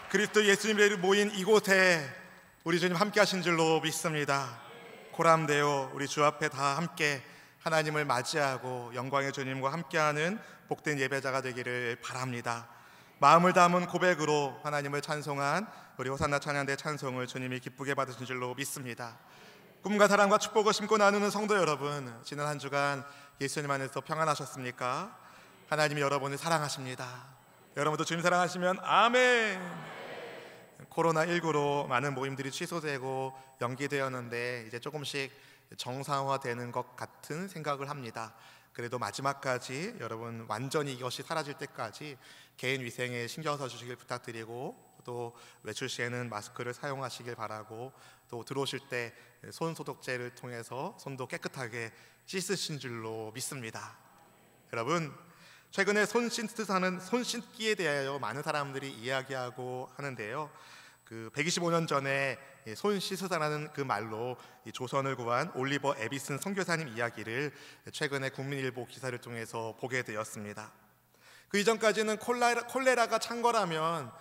그리스도 예수님의 모인 이곳에 우리 주님 함께 하신 줄로 믿습니다. 고람되어 우리 주 앞에 다 함께 하나님을 맞이하고 영광의 주님과 함께하는 복된 예배자가 되기를 바랍니다. 마음을 담은 고백으로 하나님을 찬송한 우리 호산나 찬양대 찬송을 주님이 기쁘게 받으신 줄로 믿습니다. 꿈과 사랑과 축복을 심고 나누는 성도 여러분, 지난 한 주간 예수님 안에서 평안하셨습니까? 하나님이 여러분을 사랑하십니다. 여러분도 주님 사랑하시면 아멘. 코로나19로 많은 모임들이 취소되고 연기되었는데 이제 조금씩 정상화되는 것 같은 생각을 합니다. 그래도 마지막까지 여러분 완전히 이것이 사라질 때까지 개인 위생에 신경 써주시길 부탁드리고, 또 외출 시에는 마스크를 사용하시길 바라고, 또 들어오실 때 손 소독제를 통해서 손도 깨끗하게 씻으신 줄로 믿습니다. 여러분, 최근에 손 씻기에 대하여 많은 사람들이 이야기하고 하는데요. 125년 전에 손 씻으라는 그 말로 조선을 구한 올리버 에비슨 선교사님 이야기를 최근에 국민일보 기사를 통해서 보게 되었습니다. 그 이전까지는 콜레라가 찬 거라면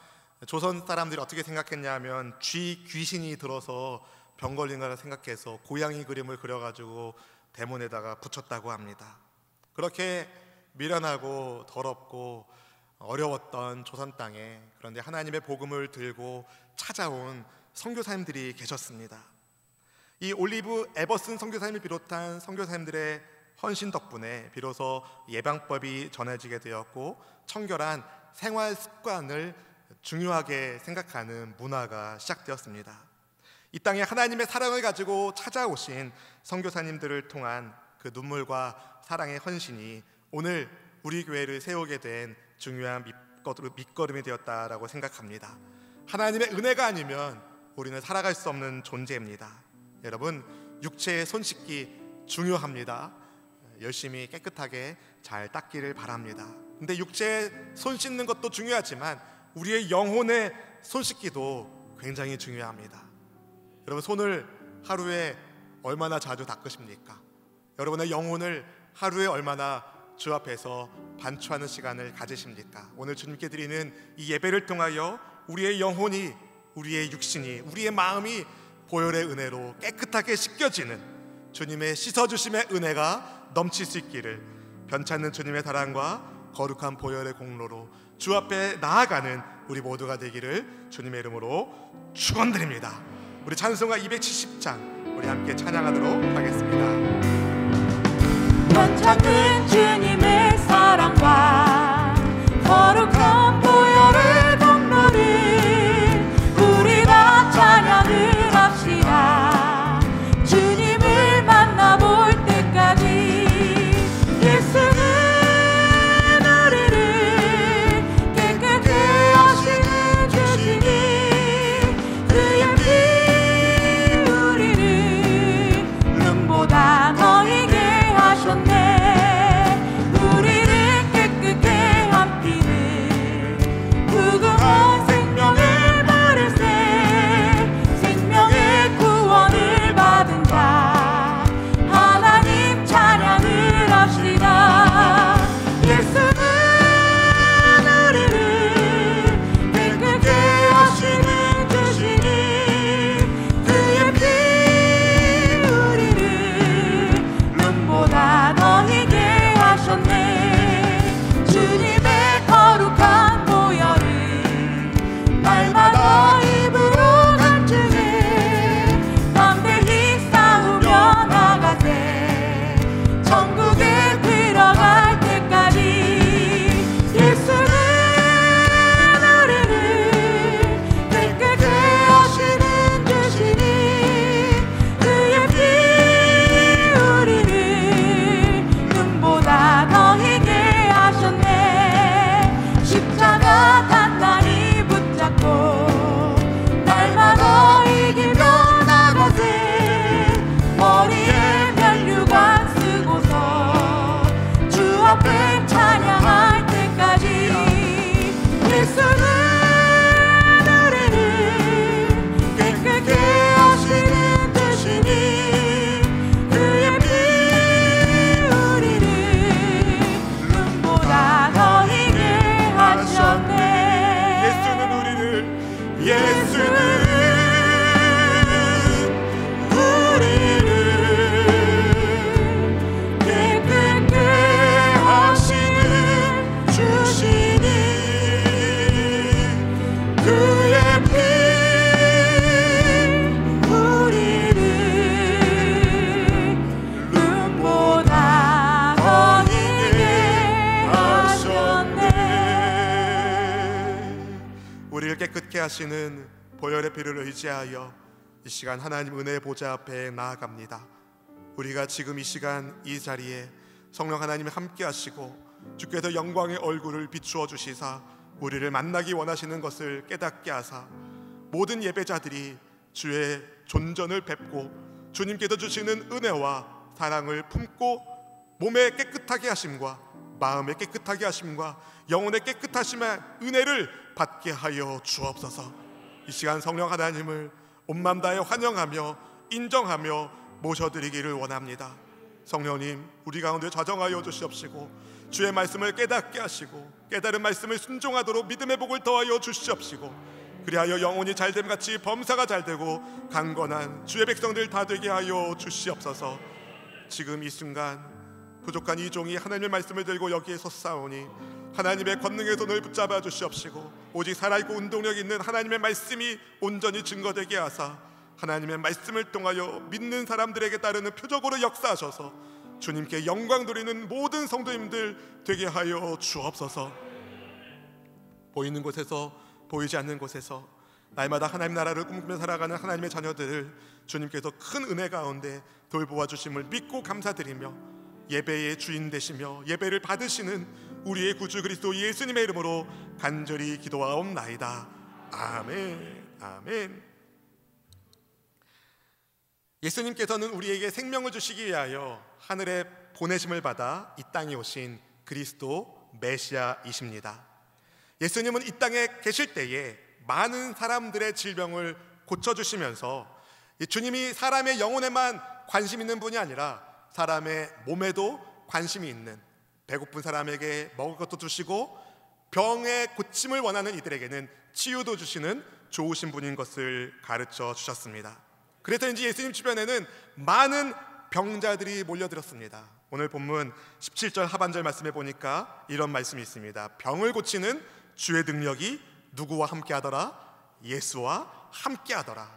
조선 사람들이 어떻게 생각했냐면 귀신이 들어서 병 걸린 거라 생각해서 고양이 그림을 그려가지고 대문에다가 붙였다고 합니다. 그렇게 미련하고 더럽고 어려웠던 조선 땅에, 그런데 하나님의 복음을 들고 찾아온 선교사님들이 계셨습니다. 이 올리브 에버슨 선교사님을 비롯한 선교사님들의 헌신 덕분에 비로소 예방법이 전해지게 되었고, 청결한 생활 습관을 중요하게 생각하는 문화가 시작되었습니다. 이 땅에 하나님의 사랑을 가지고 찾아오신 선교사님들을 통한 그 눈물과 사랑의 헌신이 오늘 우리 교회를 세우게 된 중요한 밑거름이 되었다라고 생각합니다. 하나님의 은혜가 아니면 우리는 살아갈 수 없는 존재입니다. 여러분, 육체의 손 씻기 중요합니다. 열심히 깨끗하게 잘 닦기를 바랍니다. 근데 육체에 손 씻는 것도 중요하지만 우리의 영혼의 손 씻기도 굉장히 중요합니다. 여러분, 손을 하루에 얼마나 자주 닦으십니까? 여러분의 영혼을 하루에 얼마나 주 앞에서 반추하는 시간을 가지십니까? 오늘 주님께 드리는 이 예배를 통하여 우리의 영혼이, 우리의 육신이, 우리의 마음이 보혈의 은혜로 깨끗하게 씻겨지는 주님의 씻어주심의 은혜가 넘칠 수 있기를, 변찮는 주님의 사랑과 거룩한 보혈의 공로로 주 앞에 나아가는 우리 모두가 되기를 주님의 이름으로 축원드립니다. 우리 찬송가 270장 우리 함께 찬양하도록 하겠습니다. 변찮은 주님의 사랑과 거룩한 보혈의 공로를 우리가 찬양을 합시다. 주님을 만나볼 때까지 예수는 우리를 깨끗게 하시는 주시니 그의 피 우리를 눈보다 너희게 하셨네. 우리를 깨끗게 하시는 보혈의 피를 의지하여 이 시간 하나님 은혜의 보좌 앞에 나아갑니다. 우리가 지금 이 시간 이 자리에 성령 하나님이 함께 하시고 주께서 영광의 얼굴을 비추어 주시사 우리를 만나기 원하시는 것을 깨닫게 하사 모든 예배자들이 주의 존전을 뵙고 주님께서 주시는 은혜와 사랑을 품고 몸에 깨끗하게 하심과 마음에 깨끗하게 하심과 영혼의 깨끗하심의 은혜를 받게 하여 주옵소서. 이 시간 성령 하나님을 온 마음 다해 환영하며 인정하며 모셔드리기를 원합니다. 성령님, 우리 가운데 좌정하여 주시옵시고 주의 말씀을 깨닫게 하시고 깨달은 말씀을 순종하도록 믿음의 복을 더하여 주시옵시고 그리하여 영혼이 잘됨 같이 범사가 잘되고 강건한 주의 백성들 다 되게 하여 주시옵소서. 지금 이 순간 부족한 이 종이 하나님의 말씀을 들고 여기에 섰사오니 하나님의 권능의 손을 붙잡아 주시옵시고 오직 살아있고 운동력 있는 하나님의 말씀이 온전히 증거되게 하사 하나님의 말씀을 통하여 믿는 사람들에게 따르는 표적으로 역사하셔서 주님께 영광 돌리는 모든 성도님들 되게 하여 주옵소서. 보이는 곳에서 보이지 않는 곳에서 날마다 하나님 나라를 꿈꾸며 살아가는 하나님의 자녀들을 주님께서 큰 은혜 가운데 돌보아 주심을 믿고 감사드리며 예배의 주인 되시며 예배를 받으시는 우리의 구주 그리스도 예수님의 이름으로 간절히 기도하옵나이다. 아멘. 아멘. 예수님께서는 우리에게 생명을 주시기 위하여 하늘에 보내심을 받아 이 땅에 오신 그리스도 메시아이십니다. 예수님은 이 땅에 계실 때에 많은 사람들의 질병을 고쳐주시면서 주님이 사람의 영혼에만 관심 있는 분이 아니라 사람의 몸에도 관심이 있는, 배고픈 사람에게 먹을 것도 주시고 병의 고침을 원하는 이들에게는 치유도 주시는 좋으신 분인 것을 가르쳐 주셨습니다. 그래서인지 예수님 주변에는 많은 병자들이 몰려들었습니다. 오늘 본문 17절 하반절 말씀에 보니까 이런 말씀이 있습니다. 병을 고치는 주의 능력이 누구와 함께 하더라? 예수와 함께 하더라.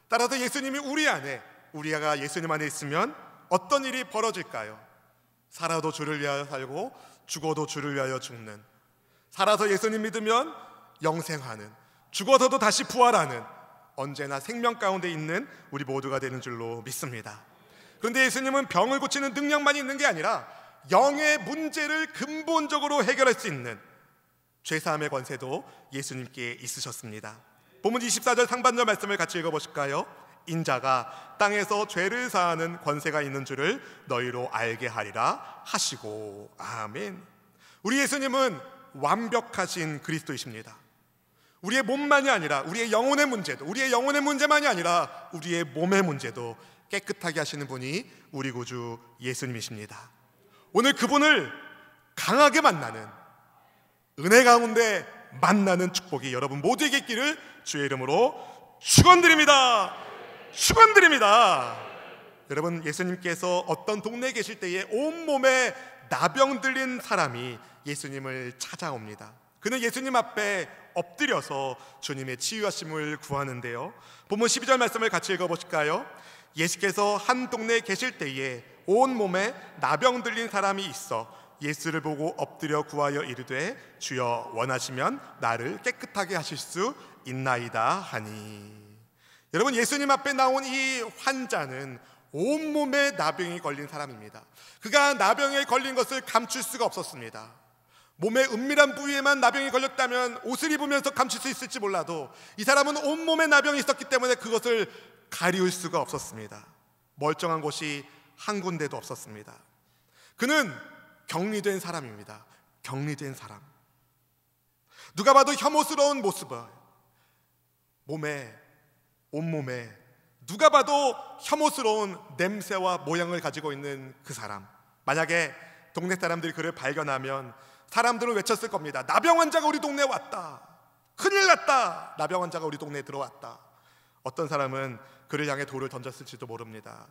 따라서 예수님이 우리 안에, 우리가 예수님 안에 있으면 어떤 일이 벌어질까요? 살아도 주를 위하여 살고 죽어도 주를 위하여 죽는, 살아서 예수님 믿으면 영생하는, 죽어서도 다시 부활하는, 언제나 생명 가운데 있는 우리 모두가 되는 줄로 믿습니다. 그런데 예수님은 병을 고치는 능력만이 있는 게 아니라 영의 문제를 근본적으로 해결할 수 있는 죄사함의 권세도 예수님께 있으셨습니다. 본문 24절 상반절 말씀을 같이 읽어보실까요? 인자가 땅에서 죄를 사하는 권세가 있는 줄을 너희로 알게 하리라 하시고. 아멘. 우리 예수님은 완벽하신 그리스도이십니다. 우리의 몸만이 아니라 우리의 영혼의 문제도, 우리의 영혼의 문제만이 아니라 우리의 몸의 문제도 깨끗하게 하시는 분이 우리 구주 예수님이십니다. 오늘 그분을 강하게 만나는, 은혜 가운데 만나는 축복이 여러분 모두에게 있기를 주의 이름으로 축원드립니다. 축원드립니다. 여러분, 예수님께서 어떤 동네에 계실 때에 온몸에 나병 들린 사람이 예수님을 찾아옵니다. 그는 예수님 앞에 엎드려서 주님의 치유하심을 구하는데요, 본문 12절 말씀을 같이 읽어보실까요? 예수께서 한 동네에 계실 때에 온몸에 나병 들린 사람이 있어 예수를 보고 엎드려 구하여 이르되 주여 원하시면 나를 깨끗하게 하실 수 있나이다 하니. 여러분, 예수님 앞에 나온 이 환자는 온몸에 나병이 걸린 사람입니다. 그가 나병에 걸린 것을 감출 수가 없었습니다. 몸의 은밀한 부위에만 나병이 걸렸다면 옷을 입으면서 감출 수 있을지 몰라도 이 사람은 온몸에 나병이 있었기 때문에 그것을 가리울 수가 없었습니다. 멀쩡한 곳이 한 군데도 없었습니다. 그는 격리된 사람입니다. 격리된 사람. 누가 봐도 혐오스러운 모습을 온몸에 누가 봐도 혐오스러운 냄새와 모양을 가지고 있는 그 사람. 만약에 동네 사람들이 그를 발견하면 사람들은 외쳤을 겁니다. 나병 환자가 우리 동네에 왔다. 큰일 났다. 나병 환자가 우리 동네에 들어왔다. 어떤 사람은 그를 향해 돌을 던졌을지도 모릅니다.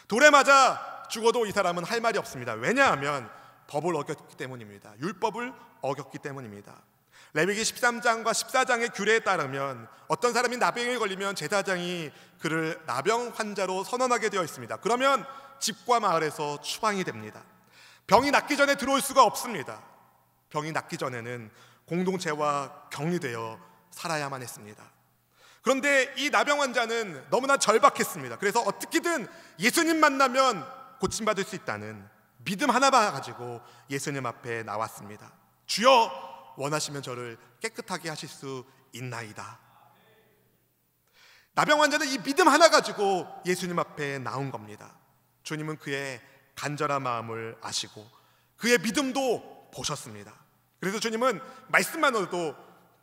돌에 맞아 죽어도 이 사람은 할 말이 없습니다. 왜냐하면 법을 어겼기 때문입니다. 율법을 어겼기 때문입니다. 레위기 13장과 14장의 규례에 따르면 어떤 사람이 나병에 걸리면 제사장이 그를 나병 환자로 선언하게 되어 있습니다. 그러면 집과 마을에서 추방이 됩니다. 병이 낫기 전에 들어올 수가 없습니다. 병이 낫기 전에는 공동체와 격리되어 살아야만 했습니다. 그런데 이 나병 환자는 너무나 절박했습니다. 그래서 어떻게든 예수님 만나면 고침받을 수 있다는 믿음 하나만 가지고 예수님 앞에 나왔습니다. 주여, 원하시면 저를 깨끗하게 하실 수 있나이다. 나병 환자는 이 믿음 하나 가지고 예수님 앞에 나온 겁니다. 주님은 그의 간절한 마음을 아시고 그의 믿음도 보셨습니다. 그래서 주님은 말씀만으로도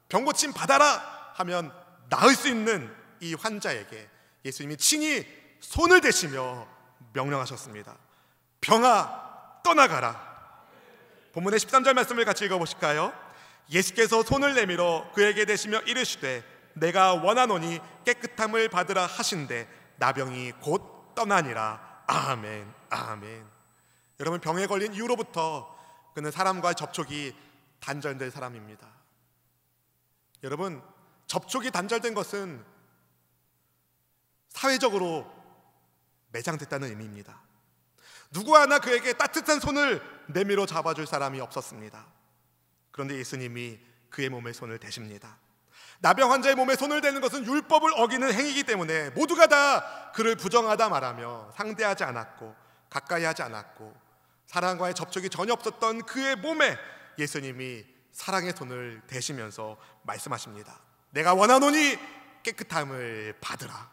병 고침 받아라 하면 나을 수 있는 이 환자에게 예수님이 친히 손을 대시며 명령하셨습니다. 병아, 떠나가라. 본문의 13절 말씀을 같이 읽어보실까요? 예수께서 손을 내밀어 그에게 대시며 이르시되 내가 원하노니 깨끗함을 받으라 하신대 나병이 곧 떠나니라. 아멘, 아멘. 여러분, 병에 걸린 이후로부터 그는 사람과의 접촉이 단절된 사람입니다. 여러분, 접촉이 단절된 것은 사회적으로 매장됐다는 의미입니다. 누구 하나 그에게 따뜻한 손을 내밀어 잡아줄 사람이 없었습니다. 그런데 예수님이 그의 몸에 손을 대십니다. 나병 환자의 몸에 손을 대는 것은 율법을 어기는 행위이기 때문에 모두가 다 그를 부정하다 말하며 상대하지 않았고 가까이 하지 않았고 사람과의 접촉이 전혀 없었던 그의 몸에 예수님이 사랑의 손을 대시면서 말씀하십니다. 내가 원하노니 깨끗함을 받으라.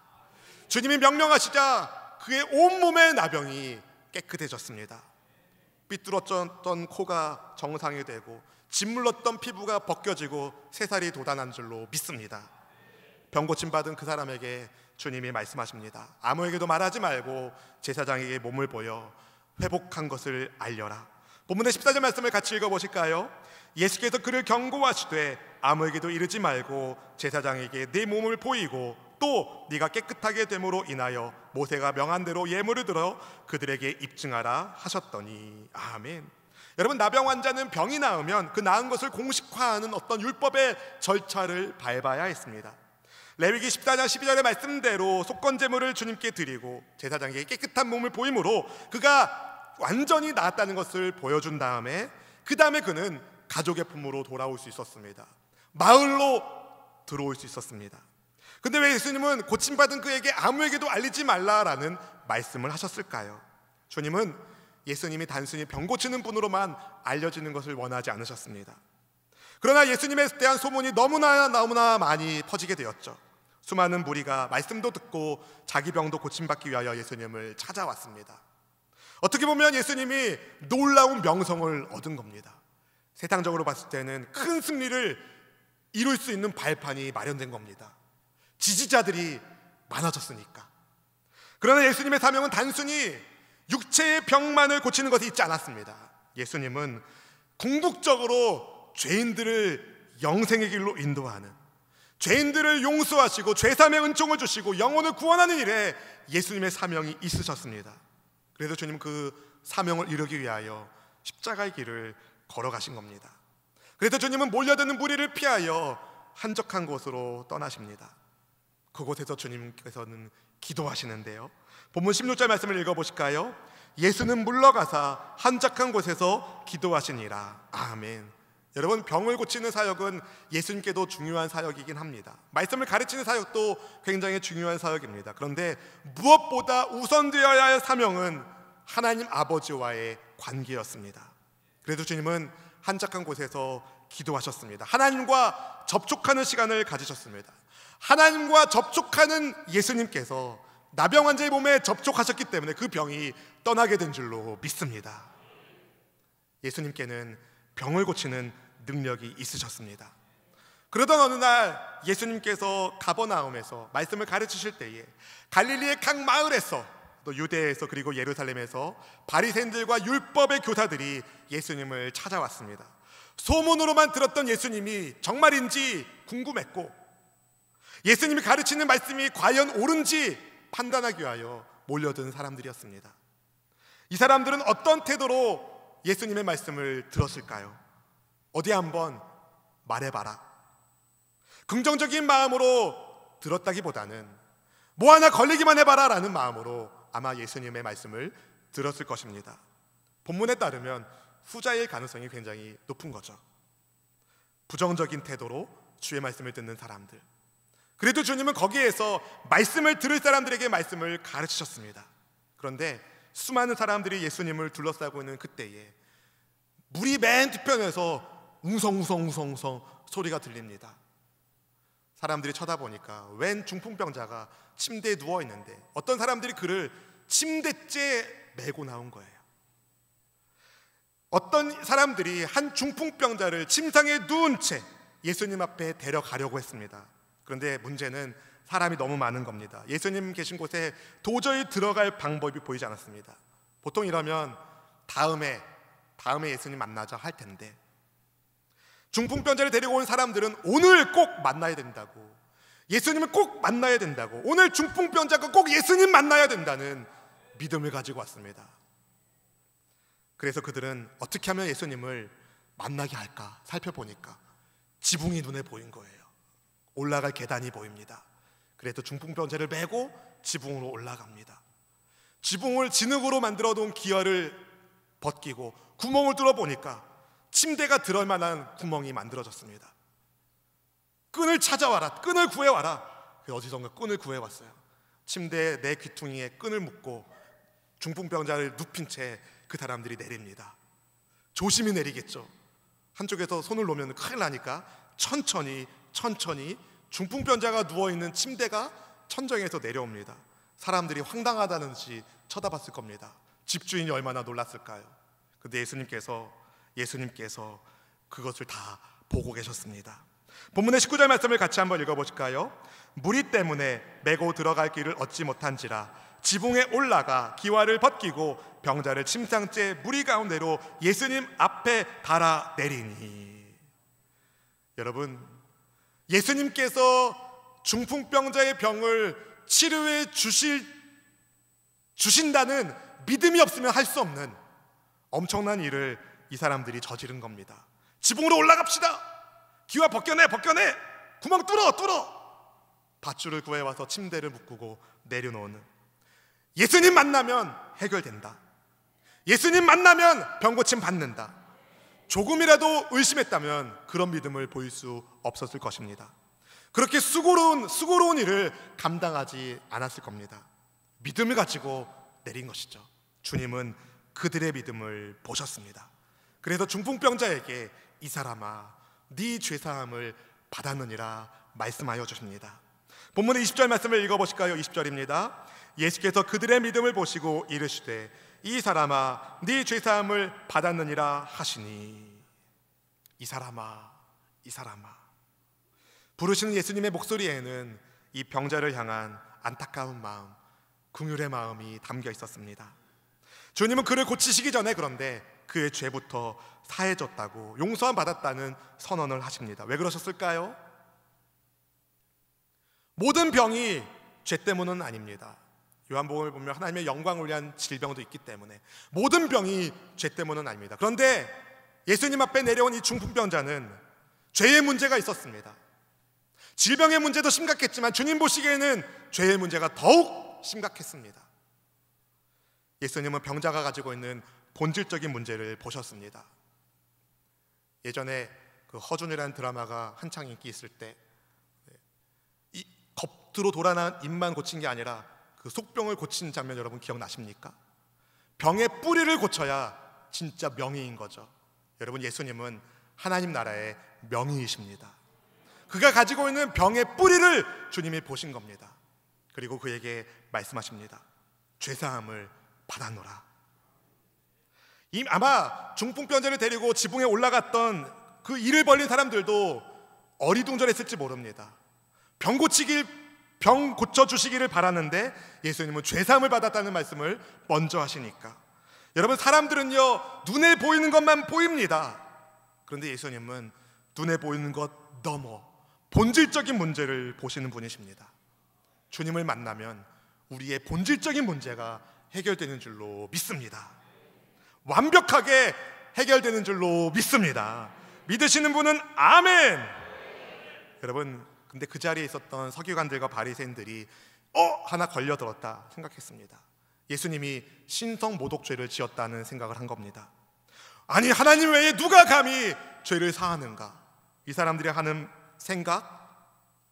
주님이 명령하시자 그의 온몸의 나병이 깨끗해졌습니다. 삐뚤어졌던 코가 정상이 되고 짓물렀던 피부가 벗겨지고 새살이 돋아난 줄로 믿습니다. 병 고침 받은 그 사람에게 주님이 말씀하십니다. 아무에게도 말하지 말고 제사장에게 몸을 보여 회복한 것을 알려라. 본문의 14절 말씀을 같이 읽어보실까요? 예수께서 그를 경고하시되 아무에게도 이르지 말고 제사장에게 네 몸을 보이고 또 네가 깨끗하게 됨으로 인하여 모세가 명한 대로 예물을 들어 그들에게 입증하라 하셨더니. 아멘. 여러분, 나병 환자는 병이 나으면 그 나은 것을 공식화하는 어떤 율법의 절차를 밟아야 했습니다. 레위기 14장 12절의 말씀대로 속건제물을 주님께 드리고 제사장에게 깨끗한 몸을 보임으로 그가 완전히 나았다는 것을 보여준 다음에 그 다음에 그는 가족의 품으로 돌아올 수 있었습니다. 마을로 들어올 수 있었습니다. 근데 왜 예수님은 고침받은 그에게 아무에게도 알리지 말라라는 말씀을 하셨을까요? 주님은 예수님이 단순히 병 고치는 분으로만 알려지는 것을 원하지 않으셨습니다. 그러나 예수님에 대한 소문이 너무나 많이 퍼지게 되었죠. 수많은 무리가 말씀도 듣고 자기 병도 고침받기 위하여 예수님을 찾아왔습니다. 어떻게 보면 예수님이 놀라운 명성을 얻은 겁니다. 세상적으로 봤을 때는 큰 승리를 이룰 수 있는 발판이 마련된 겁니다. 지지자들이 많아졌으니까. 그러나 예수님의 사명은 단순히 육체의 병만을 고치는 것이 있지 않았습니다. 예수님은 궁극적으로 죄인들을 영생의 길로 인도하는, 죄인들을 용서하시고 죄사함의 은총을 주시고 영혼을 구원하는 일에 예수님의 사명이 있으셨습니다. 그래서 주님 그 사명을 이루기 위하여 십자가의 길을 걸어가신 겁니다. 그래서 주님은 몰려드는 무리를 피하여 한적한 곳으로 떠나십니다. 그곳에서 주님께서는 기도하시는데요, 본문 16절 말씀을 읽어보실까요? 예수는 물러가사 한적한 곳에서 기도하시니라. 아멘. 여러분, 병을 고치는 사역은 예수님께도 중요한 사역이긴 합니다. 말씀을 가르치는 사역도 굉장히 중요한 사역입니다. 그런데 무엇보다 우선되어야 할 사명은 하나님 아버지와의 관계였습니다. 그래서 주님은 한적한 곳에서 기도하셨습니다. 하나님과 접촉하는 시간을 가지셨습니다. 하나님과 접촉하는 예수님께서 나병 환자의 몸에 접촉하셨기 때문에 그 병이 떠나게 된 줄로 믿습니다. 예수님께는 병을 고치는 능력이 있으셨습니다. 그러던 어느 날 예수님께서 가버나움에서 말씀을 가르치실 때에 갈릴리의 각 마을에서, 또 유대에서 그리고 예루살렘에서 바리새인들과 율법의 교사들이 예수님을 찾아왔습니다. 소문으로만 들었던 예수님이 정말인지 궁금했고 예수님이 가르치는 말씀이 과연 옳은지 판단하기 위하여 몰려든 사람들이었습니다. 이 사람들은 어떤 태도로 예수님의 말씀을 들었을까요? 어디 한번 말해봐라. 긍정적인 마음으로 들었다기보다는 뭐 하나 걸리기만 해봐라 라는 마음으로 아마 예수님의 말씀을 들었을 것입니다. 본문에 따르면 후자일 가능성이 굉장히 높은 거죠. 부정적인 태도로 주의 말씀을 듣는 사람들. 그래도 주님은 거기에서 말씀을 들을 사람들에게 말씀을 가르치셨습니다. 그런데 수많은 사람들이 예수님을 둘러싸고 있는 그때에 물이 맨 뒤편에서 웅성웅성 소리가 들립니다. 사람들이 쳐다보니까 웬 중풍병자가 침대에 누워있는데 어떤 사람들이 그를 침대째 메고 나온 거예요. 어떤 사람들이 한 중풍병자를 침상에 누운 채 예수님 앞에 데려가려고 했습니다. 그런데 문제는 사람이 너무 많은 겁니다. 예수님 계신 곳에 도저히 들어갈 방법이 보이지 않았습니다. 보통 이러면 다음에 예수님 만나자 할 텐데, 중풍병자를 데리고 온 사람들은 오늘 꼭 만나야 된다고, 예수님을 꼭 만나야 된다고, 오늘 중풍병자가 꼭 예수님 만나야 된다는 믿음을 가지고 왔습니다. 그래서 그들은 어떻게 하면 예수님을 만나게 할까 살펴보니까 지붕이 눈에 보인 거예요. 올라갈 계단이 보입니다. 그래서 중풍병자를 메고 지붕으로 올라갑니다. 지붕을 진흙으로 만들어 놓은 기와를 벗기고 구멍을 뚫어보니까 침대가 들어갈 만한 구멍이 만들어졌습니다. 끈을 찾아와라, 끈을 구해와라. 어디선가 끈을 구해왔어요. 침대에 내 귀퉁이에 끈을 묶고 중풍병자를 눕힌 채 그 사람들이 내립니다. 조심히 내리겠죠. 한쪽에서 손을 놓으면 큰일 나니까 천천히 중풍병자가 누워있는 침대가 천정에서 내려옵니다. 사람들이 황당하다는 듯이 쳐다봤을 겁니다. 집주인이 얼마나 놀랐을까요? 근데 예수님께서 그것을 다 보고 계셨습니다. 본문의 19절 말씀을 같이 한번 읽어보실까요? 무리 때문에 메고 들어갈 길을 얻지 못한지라 지붕에 올라가 기와를 벗기고 병자를 침상째 무리 가운데로 예수님 앞에 달아 내리니. 여러분, 예수님께서 중풍병자의 병을 치료해 주신다는 믿음이 없으면 할 수 없는 엄청난 일을 이 사람들이 저지른 겁니다. 지붕으로 올라갑시다. 기와 벗겨내, 구멍 뚫어. 밧줄을 구해와서 침대를 묶고 내려놓는, 예수님 만나면 해결된다, 예수님 만나면 병 고침 받는다, 조금이라도 의심했다면 그런 믿음을 보일 수 없었을 것입니다. 그렇게 수고로운 일을 감당하지 않았을 겁니다. 믿음을 가지고 내린 것이죠. 주님은 그들의 믿음을 보셨습니다. 그래서 중풍병자에게 이 사람아 네 죄사함을 받았느니라 말씀하여 주십니다. 본문의 20절 말씀을 읽어보실까요? 20절입니다. 예수께서 그들의 믿음을 보시고 이르시되 이 사람아 네 죄사함을 받았느니라 하시니. 이 사람아 부르시는 예수님의 목소리에는 이 병자를 향한 안타까운 마음, 긍휼의 마음이 담겨 있었습니다. 주님은 그를 고치시기 전에 그런데 그의 죄부터 사해졌다고, 용서함 받았다는 선언을 하십니다. 왜 그러셨을까요? 모든 병이 죄 때문은 아닙니다. 요한복음을 보면 하나님의 영광을 위한 질병도 있기 때문에 모든 병이 죄 때문은 아닙니다. 그런데 예수님 앞에 내려온 이 중풍병자는 죄의 문제가 있었습니다. 질병의 문제도 심각했지만 주님 보시기에는 죄의 문제가 더욱 심각했습니다. 예수님은 병자가 가지고 있는 본질적인 문제를 보셨습니다. 예전에 그 허준이라는 드라마가 한창 인기 있을 때 이 겉으로 돌아난 입만 고친 게 아니라 그 속병을 고친 장면 여러분 기억나십니까? 병의 뿌리를 고쳐야 진짜 명의인 거죠. 여러분, 예수님은 하나님 나라의 명의이십니다. 그가 가지고 있는 병의 뿌리를 주님이 보신 겁니다. 그리고 그에게 말씀하십니다. 죄사함을 받아노라. 아마 중풍병자를 데리고 지붕에 올라갔던 그 일을 벌린 사람들도 어리둥절했을지 모릅니다. 병 고쳐주시기를 바라는데 예수님은 죄사함을 받았다는 말씀을 먼저 하시니까, 여러분, 사람들은요 눈에 보이는 것만 보입니다. 그런데 예수님은 눈에 보이는 것 넘어 본질적인 문제를 보시는 분이십니다. 주님을 만나면 우리의 본질적인 문제가 해결되는 줄로 믿습니다. 완벽하게 해결되는 줄로 믿습니다. 믿으시는 분은 아멘. 여러분, 근데 그 자리에 있었던 서기관들과 바리새인들이 하나 걸려들었다 생각했습니다. 예수님이 신성모독죄를 지었다는 생각을 한 겁니다. 아니, 하나님 외에 누가 감히 죄를 사하는가? 이 사람들이 하는 생각,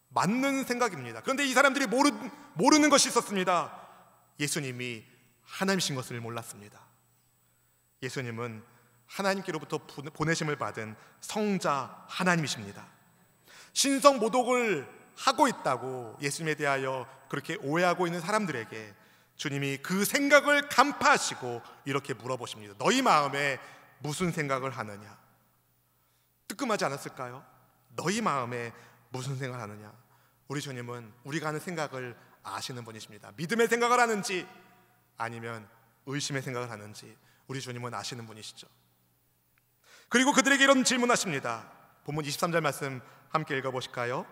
맞는 생각입니다. 그런데 이 사람들이 모르는 것이 있었습니다. 예수님이 하나님이신 것을 몰랐습니다. 예수님은 하나님께로부터 보내심을 받은 성자 하나님이십니다. 신성 모독을 하고 있다고 예수님에 대하여 그렇게 오해하고 있는 사람들에게 주님이 그 생각을 간파하시고 이렇게 물어보십니다. 너희 마음에 무슨 생각을 하느냐? 뜨끔하지 않았을까요? 너희 마음에 무슨 생각을 하느냐? 우리 주님은 우리가 하는 생각을 아시는 분이십니다. 믿음의 생각을 하는지 아니면 의심의 생각을 하는지 우리 주님은 아시는 분이시죠. 그리고 그들에게 이런 질문하십니다. 본문 23절 말씀 함께 읽어보실까요?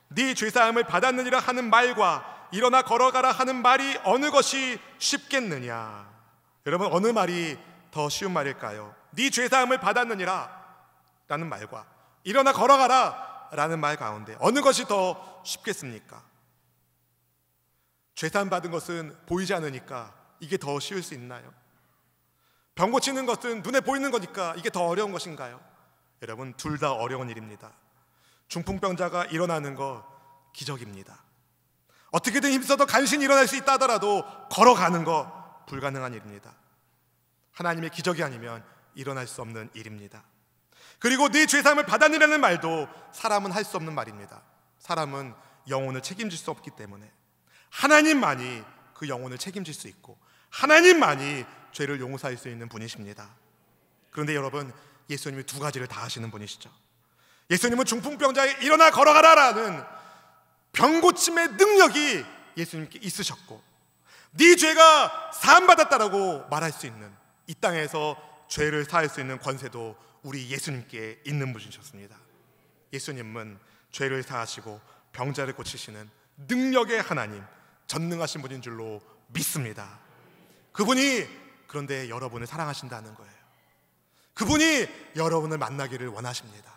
네 죄사함을 받았느니라 하는 말과 일어나 걸어가라 하는 말이 어느 것이 쉽겠느냐? 여러분, 어느 말이 더 쉬운 말일까요? 네 죄사함을 받았느니라 라는 말과 일어나 걸어가라 라는 말 가운데 어느 것이 더 쉽겠습니까? 죄사함 받은 것은 보이지 않으니까 이게 더 쉬울 수 있나요? 병 고치는 것은 눈에 보이는 거니까 이게 더 어려운 것인가요? 여러분, 둘 다 어려운 일입니다. 중풍병자가 일어나는 거 기적입니다. 어떻게든 힘써도 간신히 일어날 수 있다 하더라도 걸어가는 거 불가능한 일입니다. 하나님의 기적이 아니면 일어날 수 없는 일입니다. 그리고 네 죄사함을 받았느라는 말도 사람은 할 수 없는 말입니다. 사람은 영혼을 책임질 수 없기 때문에 하나님만이 그 영혼을 책임질 수 있고 하나님만이 죄를 용서할 수 있는 분이십니다. 그런데 여러분, 예수님이 두 가지를 다 하시는 분이시죠. 예수님은 중풍병자에 일어나 걸어가라라는 병고침의 능력이 예수님께 있으셨고 네 죄가 사함받았다라고 말할 수 있는 이 땅에서 죄를 사할 수 있는 권세도 우리 예수님께 있는 분이셨습니다. 예수님은 죄를 사하시고 병자를 고치시는 능력의 하나님, 전능하신 분인 줄로 믿습니다. 그분이 그런데 여러분을 사랑하신다는 거예요. 그분이 여러분을 만나기를 원하십니다.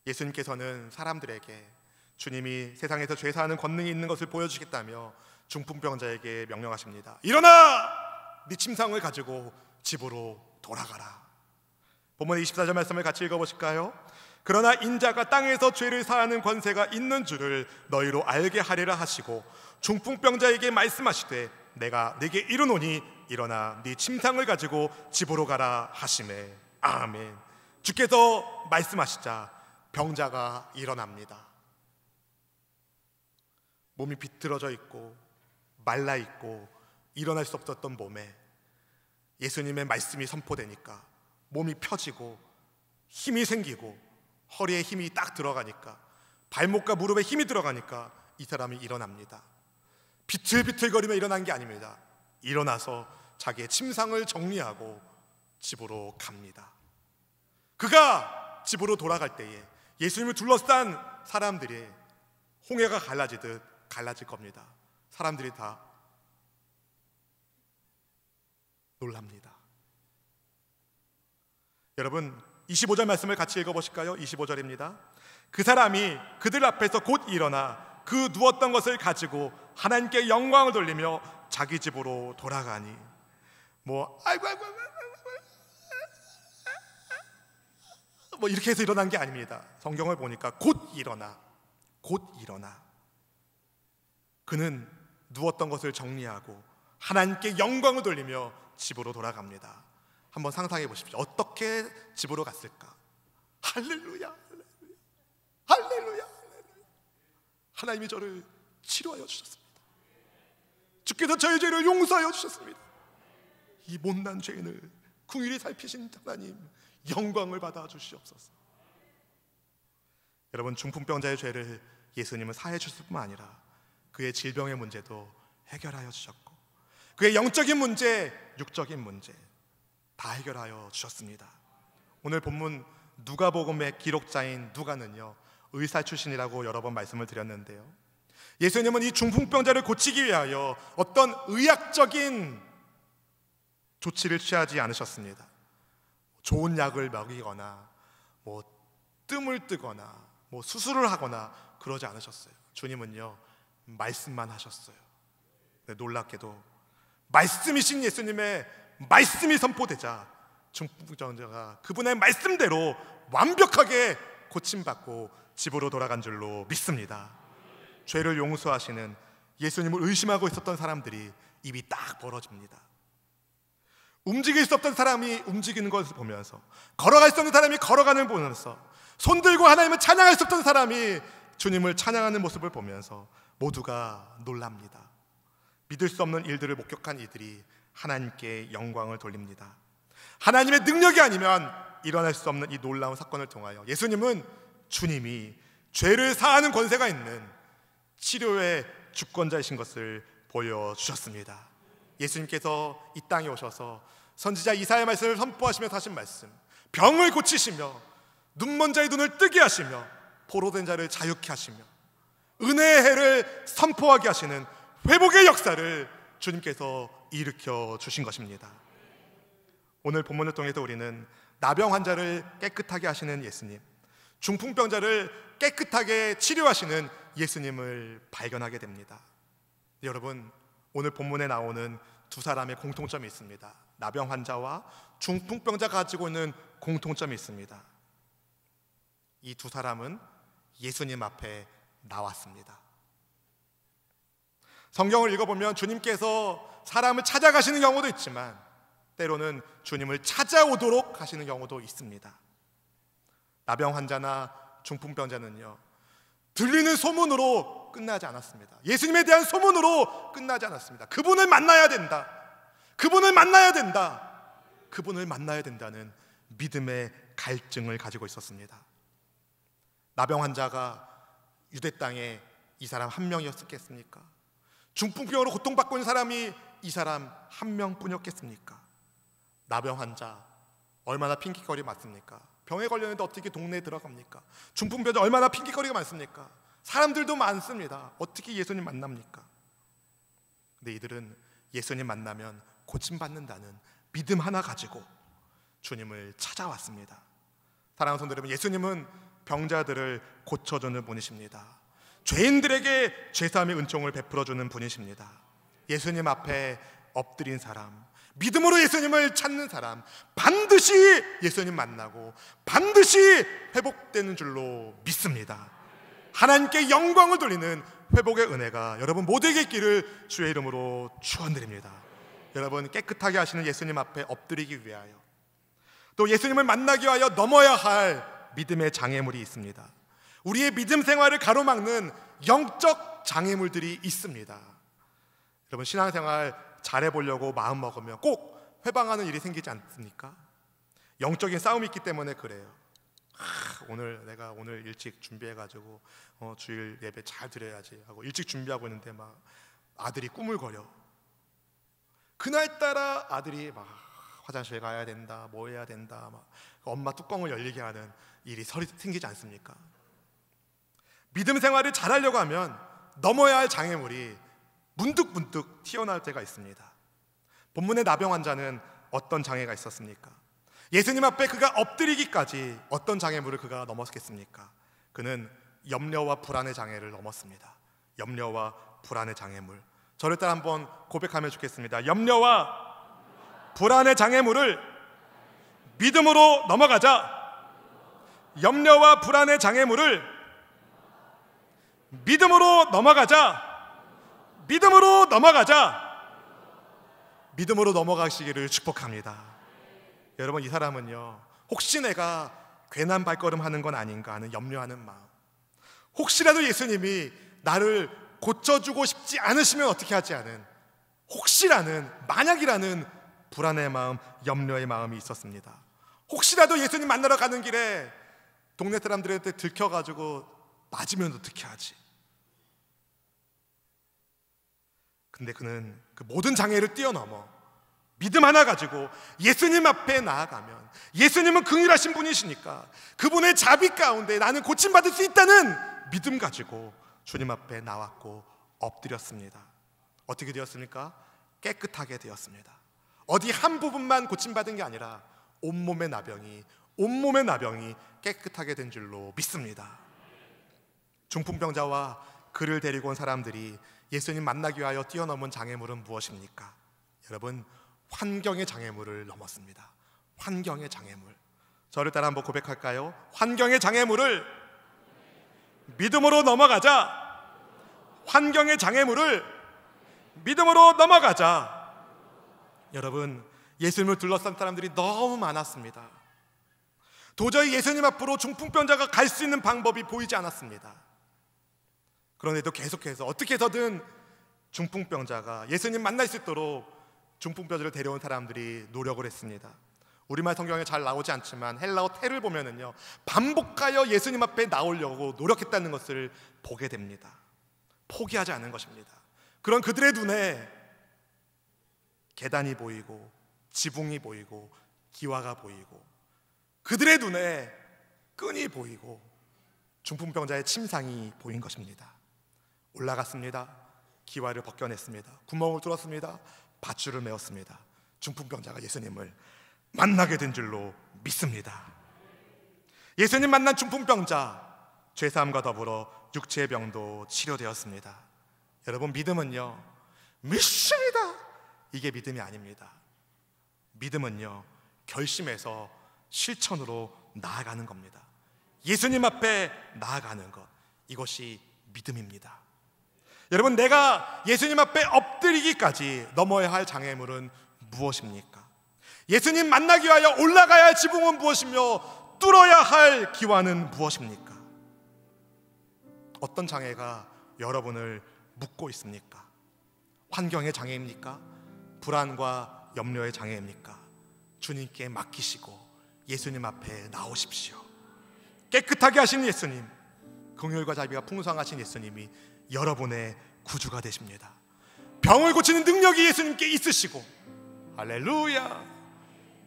예수님께서는 사람들에게 주님이 세상에서 죄사하는 권능이 있는 것을 보여주시겠다며 중풍병자에게 명령하십니다. 일어나! 네 침상을 가지고 집으로 돌아가라. 본문 24절 말씀을 같이 읽어보실까요? 그러나 인자가 땅에서 죄를 사하는 권세가 있는 줄을 너희로 알게 하리라 하시고 중풍병자에게 말씀하시되 내가 네게 이르노니 일어나 네 침상을 가지고 집으로 가라 하시매. 아멘. 주께서 말씀하시자 병자가 일어납니다. 몸이 비틀어져 있고 말라 있고 일어날 수 없었던 몸에 예수님의 말씀이 선포되니까 몸이 펴지고 힘이 생기고 허리에 힘이 딱 들어가니까 발목과 무릎에 힘이 들어가니까 이 사람이 일어납니다. 비틀비틀거리며 일어난 게 아닙니다. 일어나서 자기의 침상을 정리하고 집으로 갑니다. 그가 집으로 돌아갈 때에 예수님을 둘러싼 사람들이 홍해가 갈라지듯 갈라질 겁니다. 사람들이 다 놀랍니다. 여러분, 25절 말씀을 같이 읽어보실까요? 25절입니다. 그 사람이 그들 앞에서 곧 일어나 그 누웠던 것을 가지고 하나님께 영광을 돌리며 자기 집으로 돌아가니 아이고 이렇게 해서 일어난 게 아닙니다. 성경을 보니까 곧 일어나 그는 누웠던 것을 정리하고 하나님께 영광을 돌리며 집으로 돌아갑니다. 한번 상상해 보십시오. 어떻게 집으로 갔을까? 할렐루야, 할렐루야. 하나님이 저를 치료하여 주셨습니다. 주께서 저의 죄를 용서하여 주셨습니다. 이 못난 죄인을 긍휼히 살피신 하나님, 영광을 받아 주시옵소서. 여러분, 중풍병자의 죄를 예수님은 사해 주실 뿐만 아니라 그의 질병의 문제도 해결하여 주셨고 그의 영적인 문제, 육적인 문제 다 해결하여 주셨습니다. 오늘 본문 누가복음의 기록자인 누가는요, 의사 출신이라고 여러 번 말씀을 드렸는데요, 예수님은 이 중풍병자를 고치기 위하여 어떤 의학적인 조치를 취하지 않으셨습니다. 좋은 약을 먹이거나 뜸을 뜨거나 수술을 하거나 그러지 않으셨어요. 주님은요, 말씀만 하셨어요. 놀랍게도 말씀이신 예수님의 말씀이 선포되자 중풍병자가 그분의 말씀대로 완벽하게 고침받고 집으로 돌아간 줄로 믿습니다. 죄를 용서하시는 예수님을 의심하고 있었던 사람들이 입이 딱 벌어집니다. 움직일 수 없던 사람이 움직이는 것을 보면서, 걸어갈 수 없는 사람이 걸어가는 것을 보면서, 손들고 하나님을 찬양할 수 없던 사람이 주님을 찬양하는 모습을 보면서 모두가 놀랍니다. 믿을 수 없는 일들을 목격한 이들이 하나님께 영광을 돌립니다. 하나님의 능력이 아니면 일어날 수 없는 이 놀라운 사건을 통하여 예수님은 주님이 죄를 사하는 권세가 있는 치료의 주권자이신 것을 보여주셨습니다. 예수님께서 이 땅에 오셔서 선지자 이사야의 말씀을 선포하시면서 하신 말씀, 병을 고치시며 눈먼 자의 눈을 뜨게 하시며 포로된 자를 자유케 하시며 은혜의 해를 선포하게 하시는 회복의 역사를 주님께서 일으켜 주신 것입니다. 오늘 본문을 통해서 우리는 나병 환자를 깨끗하게 하시는 예수님, 중풍병자를 깨끗하게 치료하시는 예수님을 발견하게 됩니다. 여러분, 오늘 본문에 나오는 두 사람의 공통점이 있습니다. 나병 환자와 중풍병자가 가지고 있는 공통점이 있습니다. 이 두 사람은 예수님 앞에 나왔습니다. 성경을 읽어보면 주님께서 사람을 찾아가시는 경우도 있지만 때로는 주님을 찾아오도록 하시는 경우도 있습니다. 나병 환자나 중풍병자는요, 들리는 소문으로 끝나지 않았습니다. 예수님에 대한 소문으로 끝나지 않았습니다. 그분을 만나야 된다, 그분을 만나야 된다, 그분을 만나야 된다는 믿음의 갈증을 가지고 있었습니다. 나병 환자가 유대 땅에 이 사람 한 명이었겠습니까? 중풍병으로 고통받고 있는 사람이 이 사람 한 명뿐이었겠습니까? 나병 환자 얼마나 핑계거리 많습니까? 병에 걸렸는데 어떻게 동네에 들어갑니까? 중풍병자 얼마나 핑계거리가 많습니까? 사람들도 많습니다. 어떻게 예수님 만납니까? 근데 이들은 예수님 만나면 고침받는다는 믿음 하나 가지고 주님을 찾아왔습니다. 사랑하는 성도 여러분, 예수님은 병자들을 고쳐주는 분이십니다. 죄인들에게 죄사함의 은총을 베풀어주는 분이십니다. 예수님 앞에 엎드린 사람, 믿음으로 예수님을 찾는 사람, 반드시 예수님 만나고 반드시 회복되는 줄로 믿습니다. 하나님께 영광을 돌리는 회복의 은혜가 여러분 모두에게 있기를 주의 이름으로 축원드립니다. 여러분, 깨끗하게 하시는 예수님 앞에 엎드리기 위하여, 또 예수님을 만나기 위하여 넘어야 할 믿음의 장애물이 있습니다. 우리의 믿음 생활을 가로막는 영적 장애물들이 있습니다. 여러분, 신앙생활 잘해보려고 마음 먹으면 꼭 회방하는 일이 생기지 않습니까? 영적인 싸움이 있기 때문에 그래요. 내가 오늘 일찍 준비해가지고 주일 예배 잘 드려야지 하고 일찍 준비하고 있는데 막 아들이 꾸물거려. 그날따라 아들이 막 화장실 가야 된다, 뭐 해야 된다, 막 엄마 뚜껑을 열리게 하는 일이 생기지 않습니까? 믿음 생활을 잘하려고 하면 넘어야 할 장애물이 문득문득 튀어나올 때가 있습니다. 본문의 나병 환자는 어떤 장애가 있었습니까? 예수님 앞에 그가 엎드리기까지 어떤 장애물을 그가 넘었겠습니까? 그는 염려와 불안의 장애를 넘었습니다. 염려와 불안의 장애물. 저를 따라 한번 고백하며 죽겠습니다. 염려와 불안의 장애물을 믿음으로 넘어가자. 염려와 불안의 장애물을 믿음으로 넘어가자. 믿음으로 넘어가자. 믿음으로 넘어가시기를 축복합니다. 여러분, 이 사람은요, 혹시 내가 괜한 발걸음 하는 건 아닌가 하는 염려하는 마음, 혹시라도 예수님이 나를 고쳐주고 싶지 않으시면 어떻게 하지 않은, 혹시라는, 만약이라는 불안의 마음, 염려의 마음이 있었습니다. 혹시라도 예수님 만나러 가는 길에 동네 사람들한테 들켜가지고 맞으면 어떻게 하지? 근데 그는 그 모든 장애를 뛰어넘어 믿음 하나 가지고 예수님 앞에 나아가면, 예수님은 긍휼하신 분이시니까 그분의 자비 가운데 나는 고침받을 수 있다는 믿음 가지고 주님 앞에 나왔고 엎드렸습니다. 어떻게 되었습니까? 깨끗하게 되었습니다. 어디 한 부분만 고침받은 게 아니라 온몸의 나병이 깨끗하게 된 줄로 믿습니다. 중풍병자와 그를 데리고 온 사람들이 예수님 만나기 위하여 뛰어넘은 장애물은 무엇입니까? 여러분, 환경의 장애물을 넘었습니다. 환경의 장애물. 저를 따라 한번 고백할까요? 환경의 장애물을 믿음으로 넘어가자. 환경의 장애물을 믿음으로 넘어가자. 여러분, 예수님을 둘러싼 사람들이 너무 많았습니다. 도저히 예수님 앞으로 중풍병자가 갈 수 있는 방법이 보이지 않았습니다. 그런데도 계속해서 어떻게 해서든 중풍병자가 예수님 만날 수 있도록 중풍병자를 데려온 사람들이 노력을 했습니다. 우리말 성경에 잘 나오지 않지만 헬라어 테를 보면은요, 반복하여 예수님 앞에 나오려고 노력했다는 것을 보게 됩니다. 포기하지 않은 것입니다. 그런 그들의 눈에 계단이 보이고 지붕이 보이고 기와가 보이고, 그들의 눈에 끈이 보이고 중풍병자의 침상이 보인 것입니다. 올라갔습니다. 기와를 벗겨냈습니다. 구멍을 뚫었습니다. 밧줄을 메었습니다. 중풍병자가 예수님을 만나게 된 줄로 믿습니다. 예수님 만난 중풍병자, 죄사함과 더불어 육체의 병도 치료되었습니다. 여러분, 믿음은요, 믿습니다, 이게 믿음이 아닙니다. 믿음은요, 결심해서 실천으로 나아가는 겁니다. 예수님 앞에 나아가는 것, 이것이 믿음입니다. 여러분, 내가 예수님 앞에 엎드리기까지 넘어야 할 장애물은 무엇입니까? 예수님 만나기 위하여 올라가야 할 지붕은 무엇이며 뚫어야 할 기와는 무엇입니까? 어떤 장애가 여러분을 묶고 있습니까? 환경의 장애입니까? 불안과 염려의 장애입니까? 주님께 맡기시고 예수님 앞에 나오십시오. 깨끗하게 하신 예수님, 긍휼과 자비가 풍성하신 예수님이 여러분의 구주가 되십니다. 병을 고치는 능력이 예수님께 있으시고, 할렐루야,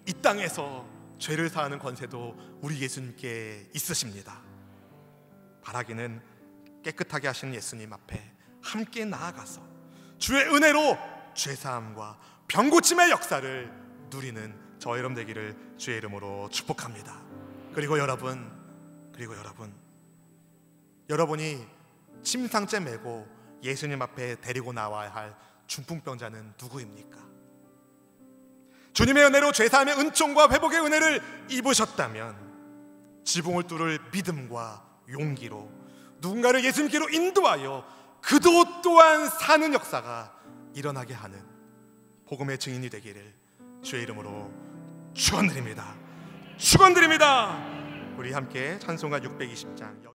이 땅에서 죄를 사하는 권세도 우리 예수님께 있으십니다. 바라기는 깨끗하게 하신 예수님 앞에 함께 나아가서 주의 은혜로 죄사함과 병고침의 역사를 누리는 저 여러분 되기를 주의 이름으로 축복합니다. 그리고 여러분이 침상째 메고 예수님 앞에 데리고 나와야 할 중풍병자는 누구입니까? 주님의 은혜로 죄사함의 은총과 회복의 은혜를 입으셨다면 지붕을 뚫을 믿음과 용기로 누군가를 예수님께로 인도하여 그도 또한 사는 역사가 일어나게 하는 복음의 증인이 되기를 주의 이름으로 축원드립니다. 우리 함께 찬송가 620장